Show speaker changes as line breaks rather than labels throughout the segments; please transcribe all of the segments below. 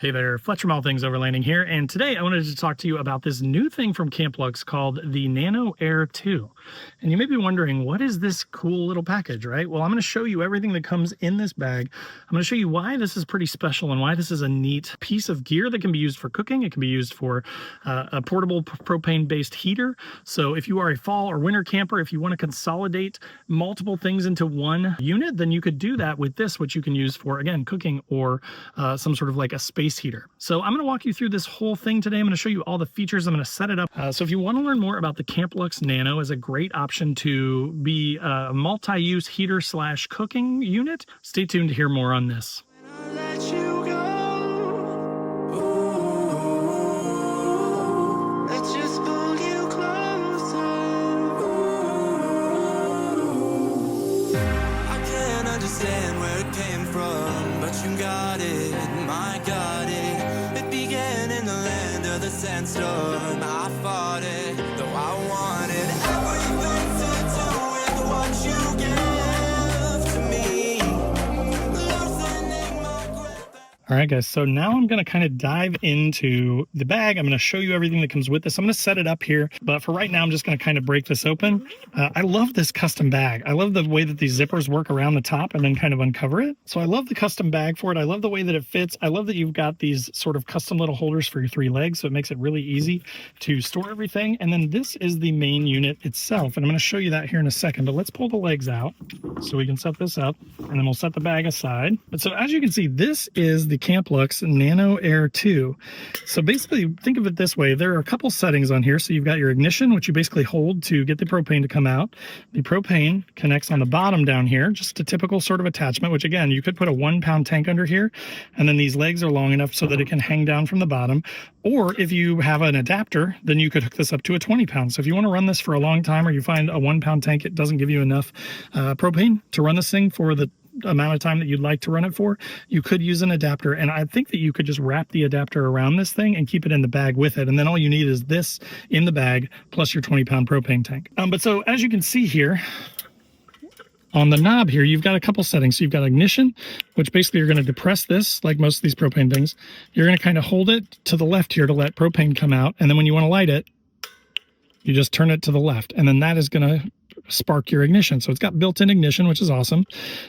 Hey there, Fletcher from All Things Overlanding here, and today I wanted to talk to you about this new thing from Camplux called the NanoAir 2. And you may be wondering, what is this cool little package, right? Well, I'm going to show you everything that comes in this bag. I'm going to show you why this is pretty special and why this is a neat piece of gear that can be used for cooking. It can be used for a portable propane-based heater. So if you are a fall or winter camper, if you want to consolidate multiple things into one unit, then you could do that with this, which you can use for, again, cooking or some sort of like a space heater. So I'm going to walk you through this whole thing today. I'm going to show you all the features. I'm going to set it up. So if you want to learn more about the Camplux Nano, is a great option to be a multi-use heater slash cooking unit. Stay tuned to hear more on this.
Understand where it came from, but you got it, my got it. It began in the land of the sandstorm. I fought it, though I wanted everything to do with what you gave to me. Loosening my grip.
All right, guys, so now I'm going to kind of dive into the bag. I'm going to show you everything that comes with this. I'm going to set it up here, but for right now, I'm just going to kind of break this open. I love this custom bag. I love the way that these zippers work around the top and then kind of uncover it. So I love the custom bag for it. I love the way that it fits. I love that you've got these sort of custom little holders for your three legs, so it makes it really easy to store everything. And then this is the main unit itself, and I'm going to show you that here in a second, but let's pull the legs out so we can set this up, and then we'll set the bag aside. But so as you can see, this is the Camplux NanoAir 2. So basically, think of it this way. There are a couple settings on here. So you've got your ignition, which you basically hold to get the propane to come out. The propane connects on the bottom down here, just a typical sort of attachment, which again, you could put a 1-pound tank under here, and then these legs are long enough so that it can hang down from the bottom. Or if you have an adapter, then you could hook this up to a 20-pound. So if you want to run this for a long time, or you find a 1-pound tank, it doesn't give you enough propane to run this thing for the amount of time that you'd like to run it for, you could use an adapter. And I think that you could just wrap the adapter around this thing and keep it in the bag with it. And then all you need is this in the bag plus your 20-pound propane tank. But so as you can see here, on the knob here, you've got a couple settings. So you've got ignition, which basically you're going to depress this like most of these propane things. You're going to kind of hold it to the left here to let propane come out. And then when you want to light it, you just turn it to the left. And then that is going to spark your ignition. So it's got built-in ignition, which is awesome.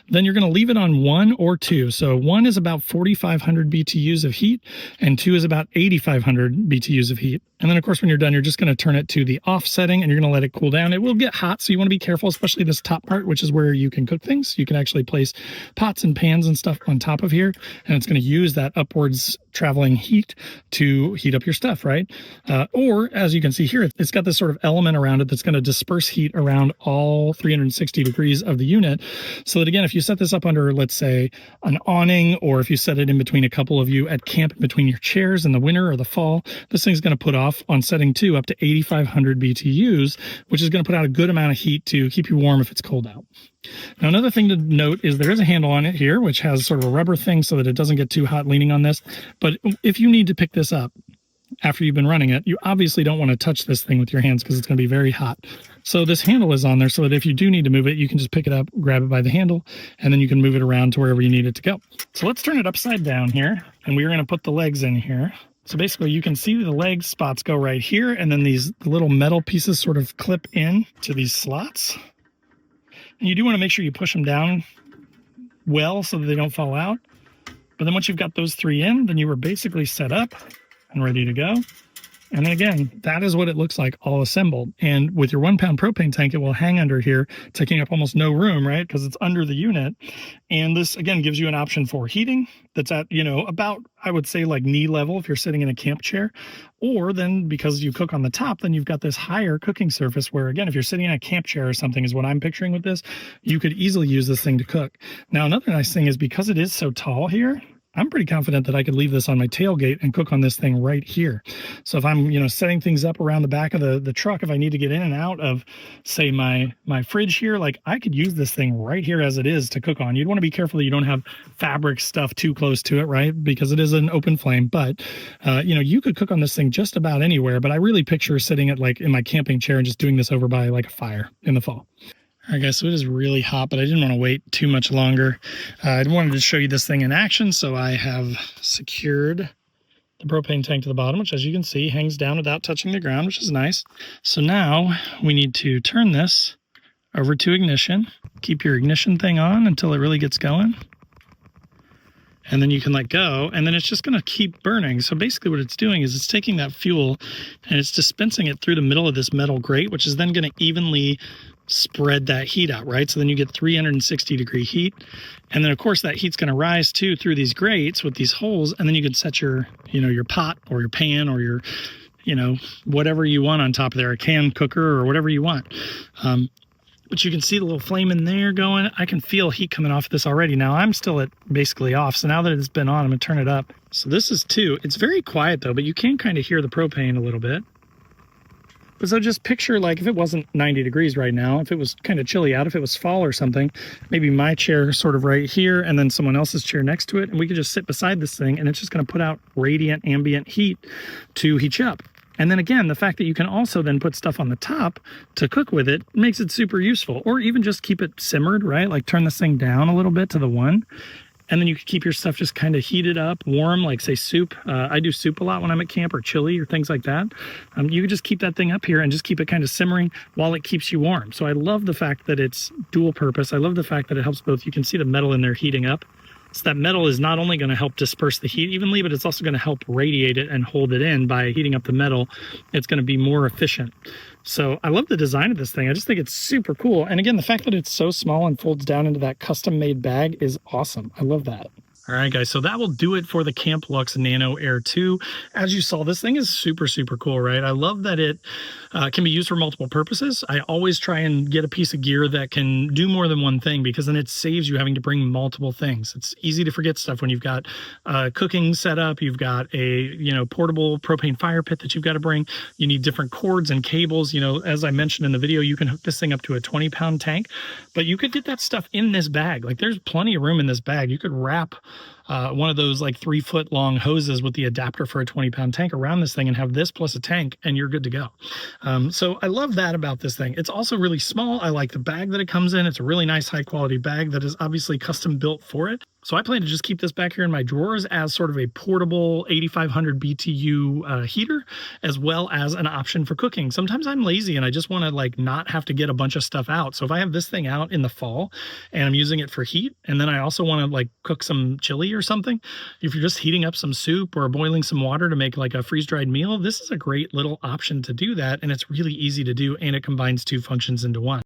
Then you're going to leave it on 1 or 2. So 1 is about 4,500 BTUs of heat, and 2 is about 8,500 BTUs of heat. And then, of course, when you're done, you're just going to turn it to the off setting, and you're going to let it cool down. It will get hot, so you want to be careful, especially this top part, which is where you can cook things. You can actually place pots and pans and stuff on top of here, and it's going to use that upwards traveling heat to heat up your stuff, right? Or, as you can see here, it's got this sort of element around it that's going to disperse heat around all 360 degrees of the unit, so that, again, if you set this up under, let's say, an awning, or if you set it in between a couple of you at camp, between your chairs in the winter or the fall, this thing's going to put off on setting 2 up to 8,500 BTUs, which is going to put out a good amount of heat to keep you warm if it's cold out. Now, another thing to note is there is a handle on it here, which has sort of a rubber thing so that it doesn't get too hot leaning on this. But if you need to pick this up after you've been running it, you obviously don't want to touch this thing with your hands because it's going to be very hot. So this handle is on there so that if you do need to move it, you can just pick it up, grab it by the handle, and then you can move it around to wherever you need it to go. So let's turn it upside down here, and we're going to put the legs in here. So basically, you can see the leg spots go right here, and then these little metal pieces sort of clip in to these slots. And you do want to make sure you push them down well so that they don't fall out. But then once you've got those 3 in, then you were basically set up and ready to go. And then again, that is what it looks like all assembled. And with your 1-pound propane tank, it will hang under here, taking up almost no room, right? Because it's under the unit. And this, again, gives you an option for heating that's at, about, I would say, like knee level if you're sitting in a camp chair. Or then because you cook on the top, then you've got this higher cooking surface where, again, if you're sitting in a camp chair or something is what I'm picturing with this, you could easily use this thing to cook. Now, another nice thing is because it is so tall here, I'm pretty confident that I could leave this on my tailgate and cook on this thing right here. So if I'm, setting things up around the back of the truck, if I need to get in and out of, say, my fridge here, like I could use this thing right here as it is to cook on. You'd want to be careful that you don't have fabric stuff too close to it, right? Because it is an open flame. But, you could cook on this thing just about anywhere. But I really picture sitting at like in my camping chair and just doing this over by like a fire in the fall. All right, guys, so it is really hot, but I didn't want to wait too much longer. I wanted to show you this thing in action, so I have secured the propane tank to the bottom, which as you can see hangs down without touching the ground, which is nice. So now we need to turn this over to ignition. Keep your ignition thing on until it really gets going. And then you can let go, and then it's just going to keep burning. So basically what it's doing is it's taking that fuel and it's dispensing it through the middle of this metal grate, which is then going to evenly spread that heat out, right? So then you get 360-degree heat. And then of course that heat's going to rise too through these grates with these holes, and then you can set your, your pot or your pan or your, whatever you want on top of there, a can cooker or whatever you want. But you can see the little flame in there going. I can feel heat coming off of this already. Now I'm still at basically off. So now that it's been on, I'm gonna turn it up. So this is 2. It's very quiet though, but you can kind of hear the propane a little bit. But so just picture like if it wasn't 90 degrees right now, if it was kind of chilly out, if it was fall or something, maybe my chair sort of right here and then someone else's chair next to it. And we could just sit beside this thing and it's just gonna put out radiant ambient heat to heat you up. And then again, the fact that you can also then put stuff on the top to cook with it makes it super useful. Or even just keep it simmered, right? Like turn this thing down a little bit to the 1. And then you can keep your stuff just kind of heated up, warm, like say soup. I do soup a lot when I'm at camp, or chili or things like that. You can just keep that thing up here and just keep it kind of simmering while it keeps you warm. So I love the fact that it's dual purpose. I love the fact that it helps both. You can see the metal in there heating up. So that metal is not only going to help disperse the heat evenly, but it's also going to help radiate it and hold it in by heating up the metal. It's going to be more efficient. So I love the design of this thing. I just think it's super cool. And again, the fact that it's so small and folds down into that custom made bag is awesome. I love that. All right, guys, so that will do it for the Camplux NanoAir 2. As you saw, this thing is super, super cool, right? I love that it can be used for multiple purposes. I always try and get a piece of gear that can do more than one thing, because then it saves you having to bring multiple things. It's easy to forget stuff when you've got cooking set up, you've got a portable propane fire pit that you've got to bring. You need different cords and cables. As I mentioned in the video, you can hook this thing up to a 20-pound tank, but you could get that stuff in this bag. Like there's plenty of room in this bag. You could wrap one of those like 3-foot long hoses with the adapter for a 20-pound tank around this thing and have this plus a tank and you're good to go. So I love that about this thing. It's also really small. I like the bag that it comes in. It's a really nice high quality bag that is obviously custom built for it. So I plan to just keep this back here in my drawers as sort of a portable 8500 BTU heater, as well as an option for cooking. Sometimes I'm lazy and I just want to like not have to get a bunch of stuff out. So if I have this thing out in the fall and I'm using it for heat, and then I also want to like cook some chili or something, if you're just heating up some soup or boiling some water to make like a freeze-dried meal, this is a great little option to do that. And it's really easy to do, and it combines 2 functions into one.